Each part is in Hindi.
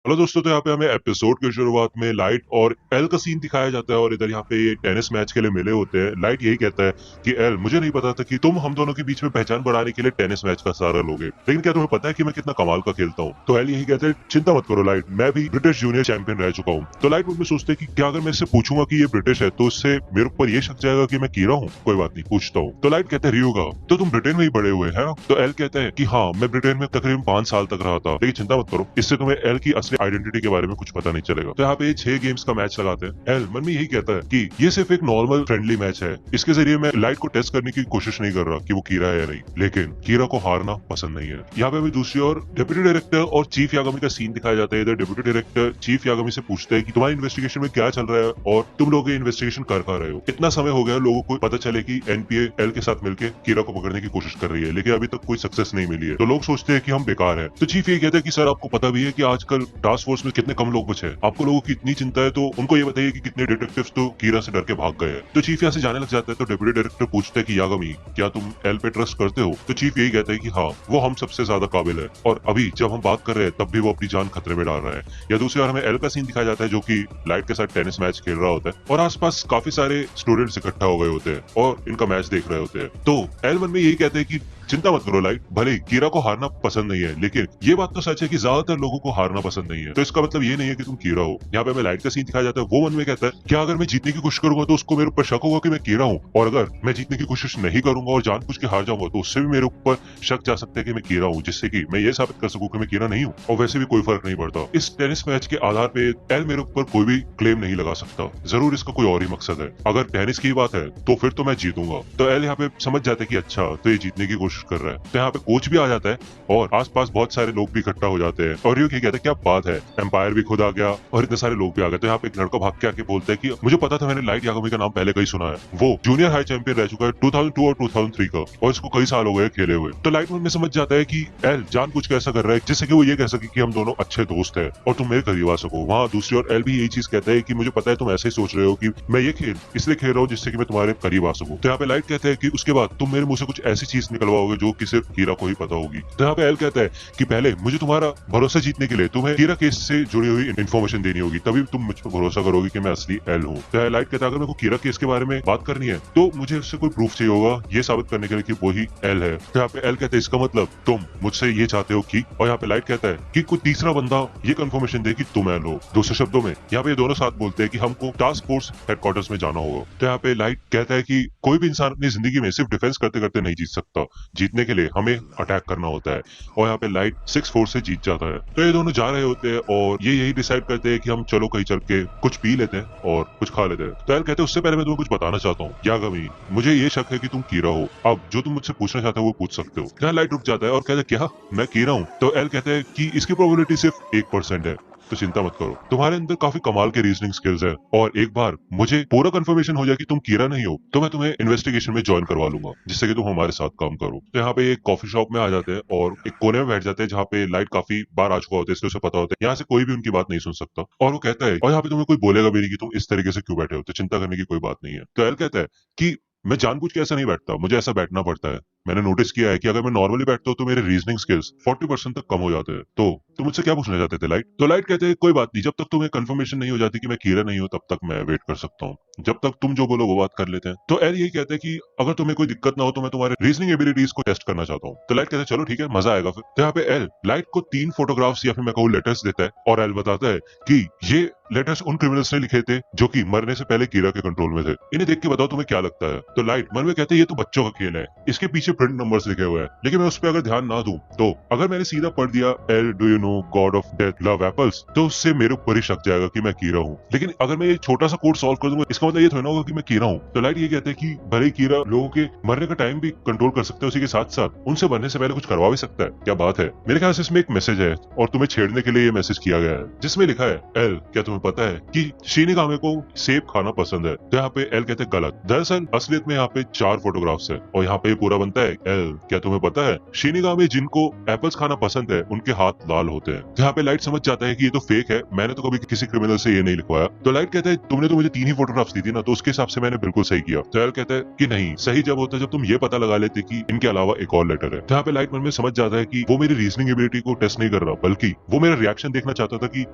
हेलो दोस्तों, तो यहाँ पे हमें एपिसोड की शुरुआत में लाइट और एल का सीन दिखाया जाता है और इधर यहाँ पे ये टेनिस मैच के लिए मिले होते हैं। लाइट यही कहता है कि एल, मुझे नहीं पता था कि तुम हम दोनों के बीच में पहचान बढ़ाने के लिए टेनिस मैच का सहारा लोगे, लेकिन क्या तुम्हें पता है कि मैं कितना कमाल का खेलता हूँ? तो एल यही कहता है, चिंता मत करो लाइट, मैं भी ब्रिटिश जूनियर चैंपियन रह चुका हूँ। तो लाइट मुझ में सोचते है कि क्या अगर मैं इससे पूछूंगा कि ये ब्रिटिश है तो इससे मेरे ऊपर ये शक जाएगा कि मैं कीरा हूँ। कोई बात नहीं, पूछता हूँ। तो लाइट कहता है, रियोगा, तो तुम ब्रिटेन में ही बड़े हुए है ना? तो एल कहता है कि हाँ, मैं ब्रिटेन में तकरीबन 5 साल तक रहा था, लेकिन चिंता मत करो, इससे तुम्हें एल की असली आइडेंटिटी के बारे में कुछ पता नहीं चलेगा। तो यहाँ पे 6 गेम्स का मैच लगाते हैं। एल मन में यही कहता है कि ये सिर्फ एक नॉर्मल फ्रेंडली मैच है, इसके जरिए मैं लाइट को टेस्ट करने की कोशिश नहीं कर रहा कि वो कीरा है या नहीं, लेकिन कीरा को हारना पसंद नहीं है। यहाँ पे हमें दूसरी ओर डेप्यूटी डायरेक्टर और चीफ यागामी का सीन दिखाया जाता है। इधर डेप्यूटी डायरेक्टर चीफ यागामी से पूछते हैं कि तुम्हारी इन्वेस्टिगेशन में क्या चल रहा है और तुम लोग ये इन्वेस्टिगेशन कर रहे हो? इतना समय हो गया लोगों को पता चले कि एनपीए एल के साथ मिलकर कीरा को पकड़ने की कोशिश कर रही है, लेकिन अभी तक कोई सक्सेस नहीं मिली है, तो लोग सोचते हैं कि हम बेकार है। तो चीफ ये कहता है कि सर, आपको पता भी है कि आजकल टास्क फोर्स में कितने कम लोग बचे हैं, आपको लोगों की इतनी चिंता है तो उनको ये बताइए कि कितने डिटेक्टिव्स तो कीरा से डर के भाग गए हैं। तो चीफ यहाँ से जाने लग जाता है। तो डेप्यूटी डायरेक्टर पूछते हैं कि यागामी, क्या तुम एल पे ट्रस्ट करते हो? तो चीफ यही कहता है कि हाँ, वो हम सबसे ज्यादा काबिल है और अभी जब हम बात कर रहे हैं तब भी वो अपनी जान खतरे में डाल रहा है। या दूसरी ओर हमें एल का सीन दिखाया जाता है जो कि लाइट के साथ टेनिस मैच खेल रहा होता है और आसपास काफी सारे स्टूडेंट्स इकट्ठा हो गए होते हैं और इनका मैच देख रहे होते हैं। तो एल मन में यही कहते हैं कि चिंता मत करो लाइट, भले ही कीरा को हारना पसंद नहीं है, लेकिन ये बात तो सच है कि ज्यादातर लोगों को हारना पसंद नहीं है, तो इसका मतलब ये नहीं है कि तुम कीरा हो। यहाँ पे हमें लाइट का सीन दिखाया जाता है। वो मन में कहता है, क्या अगर मैं जीतने की कोशिश करूंगा तो उसको मेरे ऊपर शक होगा कि मैं कीरा हूँ, और अगर मैं जीतने की कोशिश नहीं करूंगा और जानबूझ के हार जाऊंगा तो उससे भी मेरे ऊपर शक जा सकता है कि मैं कीरा हूँ, जिससे कि मैं ये साबित कर सकूं कि मैं कीरा नहीं हूँ। और वैसे भी कोई फर्क नहीं पड़ता, इस टेनिस मैच के आधार पे एल मेरे ऊपर कोई भी क्लेम नहीं लगा सकता, जरूर इसका कोई और ही मकसद है। अगर टेनिस की बात है तो फिर तो मैं जीतूंगा। तो एल यहाँ पे समझ जाता है कि अच्छा, तो ये जीतने की कोशिश कर रहा है। तो यहाँ कोच भी आ जाता है और आसपास बहुत सारे लोग भी इकट्ठा हो जाते हैं और ये कहते हैं, क्या बात है, एम्पायर भी खुद आ गया और इतने सारे लोग भी आ गए। तो यहाँ पे एक लड़का भाग के आके बोलता है कि मुझे पता था, मैंने लाइट यागामी का नाम पहले कहीं सुना है, वो जूनियर हाई चैंपियन रह चुका है 2002 और 2003 का, और इसको कई साल हो गए खेले हुए। तो लाइट में समझ जाता है कि एल जानबूझ के ऐसा कर रहा है जिससे कि वो ये कह सके कि हम दोनों अच्छे दोस्त हैं और तुम मेरे करीब आ सको। वहाँ दूसरी ओर एल भी यही चीज कहता है कि मुझे पता है तुम ऐसे ही सोच रहे हो कि मैं ये खेल इसलिए खेल रहा हूँ जिससे कि मैं तुम्हारे करीब आ सकूं। तो यहाँ पे लाइट कहता है कि उसके बाद तुम मेरे मुंह से कुछ ऐसी चीज निकलवाओगे जो कि सिर्फ कीरा को ही पता होगी। तो यहाँ पे एल कहता है कि पहले मुझे तुम्हारा भरोसा जीतने के लिए तुम्हें कीरा केस से जुड़ी हुई इन्फॉर्मेशन देनी होगी, तभी तुम मुझ पर भरोसा करोगे कि मैं असली एल हूँ। तो लाइट कहता है, अगर मेरे को कीरा केस के बारे में बात करनी है तो मुझे उससे कोई प्रूफ चाहिए होगा ये साबित करने के लिए कि वो ही एल है। तो यहाँ पे एल कहता है, इसका मतलब तुम मुझसे ये चाहते हो कि, और यहाँ पे लाइट कहता है कि कोई तीसरा बंदा ये कंफर्मेशन दे कि तुम एल हो। दूसरे शब्दों में यहाँ पे दोनों साथ बोलते हैं कि हमको टास्क फोर्स हेडक्वार्टर्स में जाना होगा। तो यहाँ पे लाइट कहता है कि कोई भी इंसान अपनी जिंदगी में सिर्फ डिफेंस करते करते नहीं जीत सकता, जीतने के लिए हमें अटैक करना होता है, और यहाँ पे लाइट 6-4 से जीत जाता है। तो ये दोनों जा रहे होते हैं और ये यही डिसाइड करते हैं कि हम चलो कहीं चल के कुछ पी लेते हैं और कुछ खा लेते हैं। तो एल कहते हैं, उससे पहले मैं तुम्हें कुछ बताना चाहता हूँ यागामी, मुझे ये शक है कि तुम कीरा हो, अब जो तुम मुझसे पूछना चाहते हो वो पूछ सकते हो। यहाँ लाइट रुक जाता है और कहता है, क्या मैं कीरा हूँ? तो एल कहते हैं कि इसकी प्रोबेबिलिटी सिर्फ 1% है, तो चिंता मत करो, तुम्हारे अंदर काफी कमाल के रीजनिंग स्किल्स है, और एक बार मुझे पूरा कंफर्मेशन हो जाए कि तुम कीरा नहीं हो तो मैं तुम्हें इन्वेस्टिगेशन में ज्वाइन करवा लूंगा, जिससे कि तुम हमारे साथ काम करो। तो यहाँ पे एक कॉफी शॉप में आ जाते हैं और एक कोने में बैठ जाते हैं जहाँ पे लाइट काफी बार आ चुका होता है, इसलिए उसे पता होता है यहाँ से कोई भी उनकी बात नहीं सुन सकता, और वो कहता है, और यहाँ पे तुम्हें कोई बोलेगा भी नहीं कि तुम इस तरीके से क्यों बैठे हो, तो चिंता करने की कोई बात नहीं है। तो एल कहता है कि मैं जानबूझ के ऐसा नहीं बैठता, मुझे ऐसा बैठना पड़ता है, मैंने नोटिस किया है कि अगर मैं नॉर्मली बैठता हूँ तो मेरे रीजनिंग स्किल्स 40% तक कम हो जाते हैं। तो तुम मुझसे क्या पूछना चाहते थे लाइट? तो लाइट कहते हैं, कोई बात नहीं, जब तक तुम्हें कंफर्मेशन नहीं हो जाती कि मैं कीरा नहीं हूँ तब तक मैं वेट कर सकता हूँ, जब तक तुम जो बोलो वो बात कर लेते हैं। तो एल यही कहते हैं कि अगर तुम्हें कोई दिक्कत ना हो तो मैं तुम्हारे रीजनिंग एबिलिटीज को टेस्ट करना चाहता हूँ। तो लाइट कहते हैं, चलो ठीक है, मजा आएगा फिर। तो यहाँ पे एल लाइट को 3 फोटोग्राफ्स या फिर मैं कहूँ लेटर्स देता है, और एल बताता है कि ये लेटर्स उन क्रिमिनल्स ने लिखे थे जो कि मरने से पहले कीरा के कंट्रोल में थे, इन्हें देख के बताओ तुम्हें क्या लगता है। तो लाइट मन में कहते हैं, ये तो बच्चों का खेल है, इसके पीछे प्रिंट नंबर्स लिखे हुए हैं, लेकिन मैं उस पर अगर ध्यान ना दूं तो अगर मैंने सीधा पढ़ दिया L do you know God of death love apples, तो उससे मेरे ऊपर ही शक जाएगा कि मैं कीरा हूँ। लेकिन अगर मैं ये छोटा सा कोड सॉल्व कर दूंगा, इसका मतलब ये थोड़ा ना होगा कि मैं कीरा हूँ। तो लाइट ये कहते हैं कि भले ही कीरा लोगों के मरने का टाइम भी कंट्रोल कर सकते हैं, उसी के साथ साथ उनसे मरने से पहले कुछ करवा भी सकता है। क्या बात है, मेरे ख्याल से इसमें एक मैसेज है और तुम्हें छेड़ने के लिए ये मैसेज किया गया है, जिसमें लिखा है, एल क्या तुम्हें तुम्हें पता है कि शिनिगामी को सेब खाना पसंद है? तो यहाँ पे एल कहते हैं गलत। दरअसल असलियत में यहाँ पे 4 फोटोग्राफ्स है और यहाँ पे पूरा बनता है। एल, क्या तुम्हें पता है शिनिगामी जिनको एप्पल्स खाना पसंद है उनके हाथ लाल होते हैं? तो यहाँ पे लाइट समझ जाता है कि ये तो फेक है, मैंने तो कभी किसी क्रिमिनल से ये नहीं लिखवाया। तो लाइट कहता है तुमने तो मुझे 3 ही फोटोग्राफ्स दी थी ना, तो उसके हिसाब से मैंने बिल्कुल सही किया। तो एल कहता है कि नहीं, सही जब होता है जब तुम ये पता लगा लेते कि इनके अलावा एक और लेटर है। तो यहाँ पे लाइट मन में समझ जाता है कि वो मेरी रीजनिंग एबिलिटी को टेस्ट नहीं कर रहा, बल्कि वो मेरा रिएक्शन देखना चाहता था कि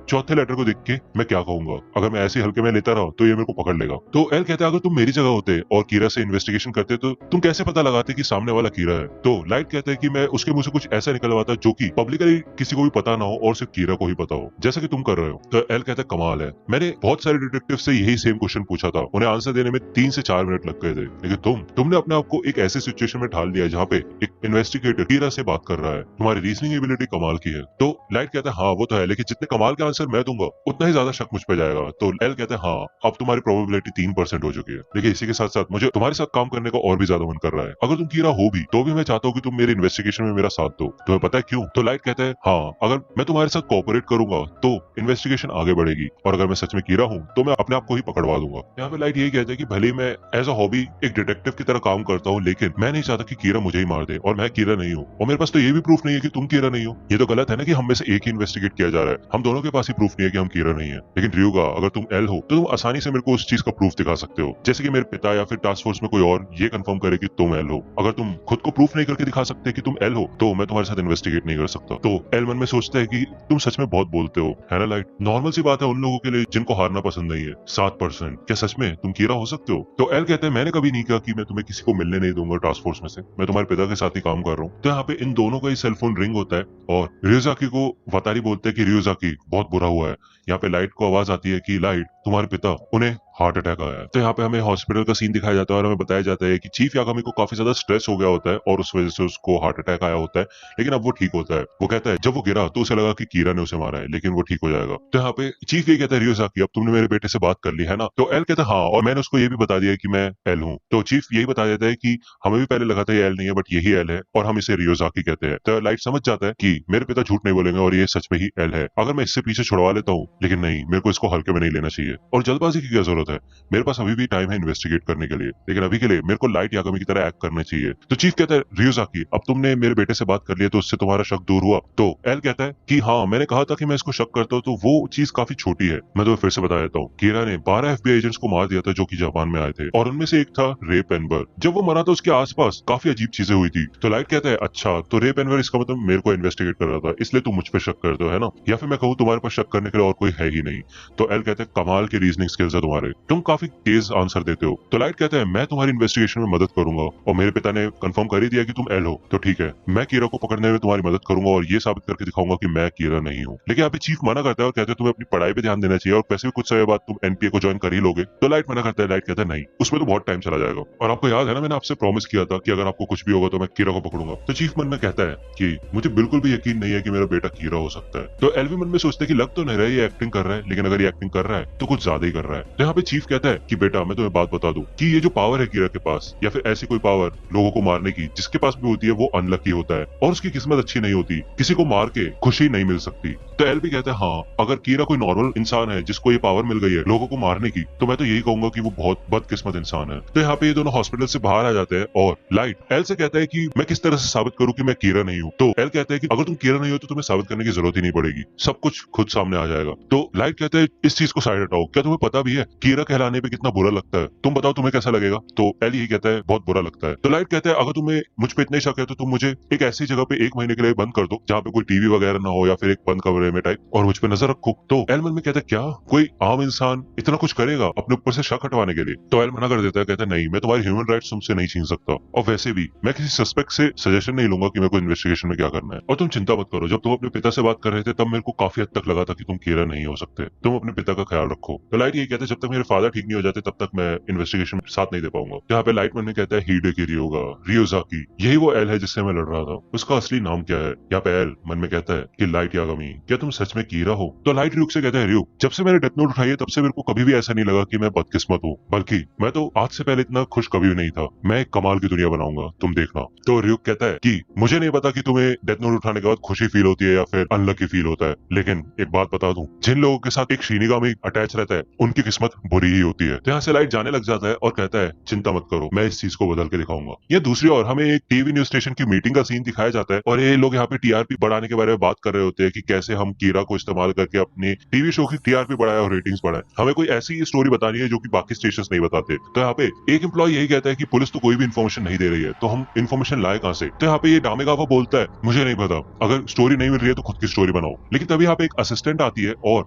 चौथे लेटर को देख के मैं क्या कहूंगा। अगर मैं ऐसे हल्के में लेता रहा तो ये मेरे को पकड़ लेगा। तो एल कहता है अगर तुम मेरी जगह होते और कीरा से इन्वेस्टिगेशन करते तो तुम कैसे पता लगाते कि सामने वाला कीरा है? तो लाइट कहता है कि मैं उसके मुंह से कुछ ऐसा निकलवाता जो कि पब्लिकली किसी को भी पता ना हो और सिर्फ कीरा को ही पता हो, जैसा कि तुम कर रहे हो। तो एल कहता है कमाल है, मैंने बहुत सारे डिटेक्टिव से यही सेम क्वेश्चन पूछा था, उन्हें आंसर देने में 3 से 4 मिनट लग गए थे, लेकिन तुमने अपने आप को एक ऐसे सिचुएशन में ढाल दिया जहाँ पे एक इन्वेस्टिगेटर कीरा से बात कर रहा है। तुम्हारी रीजनिंग एबिलिटी कमाल की है। तो लाइट कहता है हाँ वो तो है, लेकिन जितने कमाल के आंसर मैं दूंगा उतना ही ज्यादा शक मुझ पे जाएगा। तो एल कहता है हाँ, अब तुम्हारी प्रोबेबिलिटी 3% हो चुकी है, लेकिन इसी के साथ साथ मुझे तुम्हारे साथ काम करने का और भी ज्यादा मन कर रहा है। अगर तुम कीरा हो भी तो भी मैं चाहता हूँ कि तुम मेरे इन्वेस्टिगेशन में मेरा साथ दो। तुम्हें पता है क्यों? तो लाइट कहता है हाँ, अगर मैं तुम्हारे साथ कोऑपरेट करूंगा तो इन्वेस्टिगेशन आगे बढ़ेगी, और अगर मैं सच में कीरा हूँ तो मैं अपने आप को ही पकड़वा दूंगा। यहाँ पे लाइट यही कहता है कि भले मैं एज अ हॉबी एक डिटेक्टिव की तरह काम करता हूँ, लेकिन मैं नहीं चाहता कि कीरा मुझे ही मार दे, और मैं कीरा नहीं हूँ। और मेरे पास तो ये भी प्रूफ नहीं है कि तुम कीरा नहीं हो। ये तो गलत है ना कि हम में से एक ही इन्वेस्टिगेट किया जा रहा है, हम दोनों के पास ही प्रूफ नहीं है कि हम कीरा नहीं है। लेकिन रियुगा, अगर तुम एल हो तो तुम आसानी से मेरे को उस चीज का प्रूफ दिखा सकते हो, जैसे कि मेरे पिता या फिर टास्क फोर्स में कोई और ये कंफर्म करे कि तुम एल हो। अगर तुम खुद को प्रूफ नहीं करके दिखा सकते कि तुम एल हो तो मैं तुम्हारे साथ इन्वेस्टिगेट नहीं कर सकता। तो एल मन में सोचता है कि तुम सच में बहुत बोलते हो, है ना लाइट? नॉर्मल सी बात है उन लोगों के लिए जिनको हारना पसंद नहीं है। 7%, क्या सच में तुम कीरा हो सकते हो? तो एल कहते हैं मैंने कभी नहीं कहा कि मैं तुम्हें किसी को मिलने नहीं दूंगा टास्क फोर्स में से, मैं तुम्हारे पिता के साथ ही काम कर रहा हूँ। तो यहाँ पे इन दोनों का ही सेलफोन रिंग होता है और रियोजाकी को वतारी बोलते हैं कि रियोजाकी बहुत बुरा हुआ है। यहाँ पे लाइट को आवाज आती है कि लाइट, तुम्हारे पिता उन्हें हार्ट अटैक आया है। तो यहाँ पे हमें हॉस्पिटल का सीन दिखाया जाता है और हमें बताया जाता है कि चीफ यागामी को काफी ज्यादा स्ट्रेस हो गया होता है और उस वजह से उसको हार्ट अटैक आया होता है, लेकिन अब वो ठीक होता है। वो कहता है जब वो गिरा तो उसे लगा कि कीरा ने उसे मारा है, लेकिन वो ठीक हो जाएगा। तो यहाँ पे चीफ ये कहता है रियोजाकी, अब तुमने मेरे बेटे से बात कर ली है ना? तो एल कहता है हाँ, और मैंने उसको ये भी बता दिया कि मैं एल हूँ। तो चीफ यही बता देता है कि हमें भी पहले लगा था ये एल नहीं है, बट यही एल है और हम इसे रियोजाकी कहते हैं। तो लाइट समझ जाता है कि मेरे पिता झूठ नहीं बोलेंगे और ये सच में ही एल है। अगर मैं इससे पीछे छुड़वा लेता हूँ, लेकिन नहीं, मेरे को इसको हल्के में नहीं लेना चाहिए और जल्दबाजी की क्या जरूरत है, मेरे पास अभी भी टाइम है इन्वेस्टिगेट करने के लिए, लेकिन अभी के लिए मेरे को लाइट यागामी की तरह एक्ट करना चाहिए। तो चीफ कहता है रियोजाकी, अब तुमने मेरे बेटे से बात कर लिया तो उससे तुम्हारा शक दूर हुआ? तो एल कहता है कि हाँ, मैंने कहा था कि मैं इसको शक करता हूँ, तो वो चीज काफी छोटी है। मैं तुम्हें फिर से बता देता हूँ, कीरा ने 12 एफबीआई एजेंट्स को मार दिया था जो कि जापान में आए थे, और उनमें से एक था रे पेनबर। जब वो मरा था उसके आसपास काफी अजीब चीजें हुई थी। तो लाइट कहता है अच्छा, तो रे पेनबर इसका मतलब मेरे को इन्वेस्टिगेट कर रहा था, इसलिए तुम मुझ पर शक करते हो, है ना? या फिर मैं कहूँ तुम्हारे पास शक करने के लिए और कोई है ही नहीं। तो एल कहते हैं कमाल की रीजनिंग स्किल्स है तुम्हारे, तुम काफी तेज आंसर देते हो। तो लाइट कहता है मैं तुम्हारी इन्वेस्टिगेशन में मदद करूंगा, और मेरे पिता ने कंफर्म कर ही दिया कि तुम एल हो, तो ठीक है, मैं कीरा को पकड़ने में तुम्हारी मदद करूंगा और ये साबित करके दिखाऊंगा कि मैं कीरा नहीं हूँ। लेकिन यहाँ पे चीफ मना करता है और कहते हैं तुम्हें अपनी पढ़ाई पे ध्यान देना चाहिए, और वैसे भी कुछ समय बाद तुम एनपीए को ज्वाइन कर ही लोगे। तो लाइट मना करता है, लाइट कहता है नहीं, उसमें तो बहुत टाइम चला जाएगा, और आपको याद है ना मैंने आपसे प्रॉमिस किया था कि अगर आपको कुछ भी होगा तो मैं कीरा को पकड़ूंगा। तो चीफ मन में कहता है कि मुझे बिल्कुल भी यकीन नहीं है कि मेरा बेटा कीरा हो सकता है। तो एल भी मन में सोचते कि लग तो नहीं रहा है ये एक्टिंग कर रहा है, लेकिन अगर ये एक्टिंग कर रहा है तो कुछ ज्यादा ही कर रहा है। तो यहाँ पे चीफ कहता है कि बेटा मैं तुम्हें बात बता दूं कि ये जो पावर है कीरा के पास, या फिर ऐसी कोई पावर लोगों को मारने की जिसके पास भी होती है, वो अनलकी होता है और उसकी किस्मत अच्छी नहीं होती, किसी को मार के खुशी नहीं मिल सकती। तो एल भी कहता है हाँ, अगर कीरा कोई नॉर्मल इंसान है जिसको ये पावर मिल गई है लोगों को मारने की, तो मैं तो यही कहूंगा कि वो बहुत बदकिस्मत इंसान है। तो यहाँ पे ये दोनों हॉस्पिटल से बाहर आ जाते हैं और लाइट एल से कहता है कि मैं किस तरह से साबित करूं कि मैं कीरा नहीं हूँ। तो एल कहता है कि अगर तुम कीरा नहीं हो तो तुम्हें साबित करने की जरूरत ही नहीं पड़ेगी, सब कुछ खुद सामने आ जाएगा। तो लाइट कहता है इस चीज को साइड हटाओ, क्या तुम्हें पता भी है कीरा कहलाने पे कितना बुरा लगता है? तुम बताओ तुम्हें कैसा लगेगा? तो एल यही कहता है बहुत बुरा लगता है। तो लाइट कहता है अगर तुम्हें मुझ पे इतना ही शक है तो तुम मुझे एक ऐसी जगह पे 1 महीने के लिए बंद कर दो जहाँ पे कोई टीवी वगैरह ना हो, या फिर एक बंद कमरे में टाइप, और मुझ पे नजर रखो। तो एल मन में कहता है क्या कोई आम इंसान इतना कुछ करेगा अपने ऊपर से शक हटवाने के लिए? तो एल मना कर देता है, कहता है नहीं, मैं तुम्हारी ह्यूमन राइट्स तुमसे नहीं छीन सकता, और वैसे भी मैं किसी सस्पेक्ट से सजेशन नहीं लूंगा कि मेरे को इन्वेस्टिगेशन में क्या करना है। और तुम चिंता मत करो, जब तुम अपने पिता से बात कर रहे थे तब मेरे को काफी हद तक लगा था कि तुम कीरा नहीं हो सकते, तुम अपने पिता का ख्याल रखो। तो लाइट ये कहते हैं जब तक मेरे मेरे फादर ठीक नहीं हो जाते तब तक मैं इन्वेस्टिगेशन में साथ नहीं दे पाऊंगा। यहाँ पे लाइट मन में कहता है हिडेकी रियोगा, रियोजाकी, यही वो एल है जिससे मैं लड़ रहा था, उसका असली नाम क्या है? यहाँ पे एल मन में कहता है कि लाइट यागामी, क्या तुम सच में कीरा हो? तो लाइट रियुक से कहता है, रियुक, जब से मैंने डेथ नोट उठाई है तब से मेरे को कभी भी ऐसा नहीं लगा कि मैं बदकिस्मत हूँ, बल्कि मैं तो आज से पहले इतना खुश कभी भी नहीं था। मैं एक कमाल की दुनिया बनाऊंगा, तुम देखना। तो रियुक कहता है कि मुझे नहीं पता कि तुम्हें डेथ नोट उठाने के बाद खुशी फील होती है या फिर अनलकी फील होता है, लेकिन एक बात बता दूं, जिन लोगों के साथ एक शिनिगामी अटैच रहता है उनकी किस्मत बुरी ही होती है। तो यहाँ से लाइट जाने लग जाता है और कहता है, चिंता मत करो, मैं इस चीज को बदल के दिखाऊंगा। ये दूसरी ओर हमें एक टीवी न्यूज स्टेशन की मीटिंग का सीन दिखाया जाता है और ये लोग यहाँ पे टीआरपी बढ़ाने के बारे में बात कर रहे होते हैं कि कैसे हम कीरा को इस्तेमाल करके अपनी टीवी शो की टीआरपी बढ़ाए और रेटिंग्स बढ़ाए। हमें कोई ऐसी स्टोरी बतानी है जो कि बाकी स्टेशन नहीं बताते। तो यहाँ पे एक एम्प्लॉय यही कहता है कि पुलिस तो कोई भी इन्फॉर्मेशन नहीं दे रही है, तो हम इन्फॉर्मेशन लाए कहाँ से? तो यहाँ पे ये डामेगावा बोलता है, मुझे नहीं पता, अगर स्टोरी नहीं मिल रही है तो खुद की स्टोरी बनाओ। लेकिन तभी यहाँ पे एक असिस्टेंट आती है और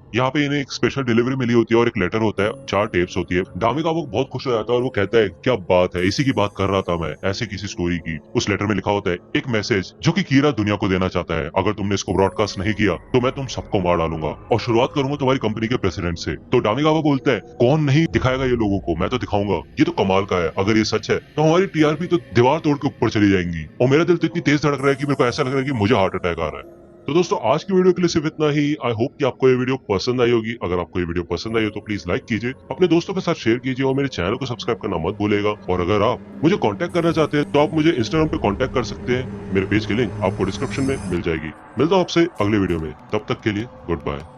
यहाँ पे इन्हें एक स्पेशल डिलीवरी मिली होती है और एक लेटर होता है, 4 टेप्स होती है। डामेगावा बहुत खुश हो जाता है और वो कहता है, क्या बात है, इसी की बात कर रहा था मैं, ऐसे किसी स्टोरी की। उस लेटर में लिखा होता है एक मैसेज जो कि कीरा दुनिया को देना चाहता है, अगर तुमने इसको ब्रॉडकास्ट नहीं किया तो मैं तुम सबको मार डालूंगा और शुरुआत करूंगा तुम्हारी कंपनी के प्रेसिडेंट से। तो डामेगावा बोलता है, कौन नहीं दिखाएगा ये लोगों को, मैं तो दिखाऊंगा, ये तो कमाल का है, अगर ये सच है तो हमारी टीआरपी तो दीवार तोड़ के ऊपर चली जाएंगी। और मेरा दिल तो इतनी तेज धड़क रहा है कि मेरे को ऐसा लग रहा है कि मुझे हार्ट अटैक आ रहा है। तो दोस्तों आज की वीडियो के लिए सिर्फ इतना ही। आई होप कि आपको ये वीडियो पसंद आई होगी। अगर आपको ये वीडियो पसंद आई हो तो प्लीज लाइक कीजिए, अपने दोस्तों के साथ शेयर कीजिए और मेरे चैनल को सब्सक्राइब करना मत भूलेगा। और अगर आप मुझे कांटेक्ट करना चाहते हैं तो आप मुझे इंस्टाग्राम पे कांटेक्ट कर सकते हैं, मेरे पेज की लिंक आपको डिस्क्रिप्शन में मिल जाएगी। मिलता हूं आपसे अगले वीडियो में, तब तक के लिए गुड बाय।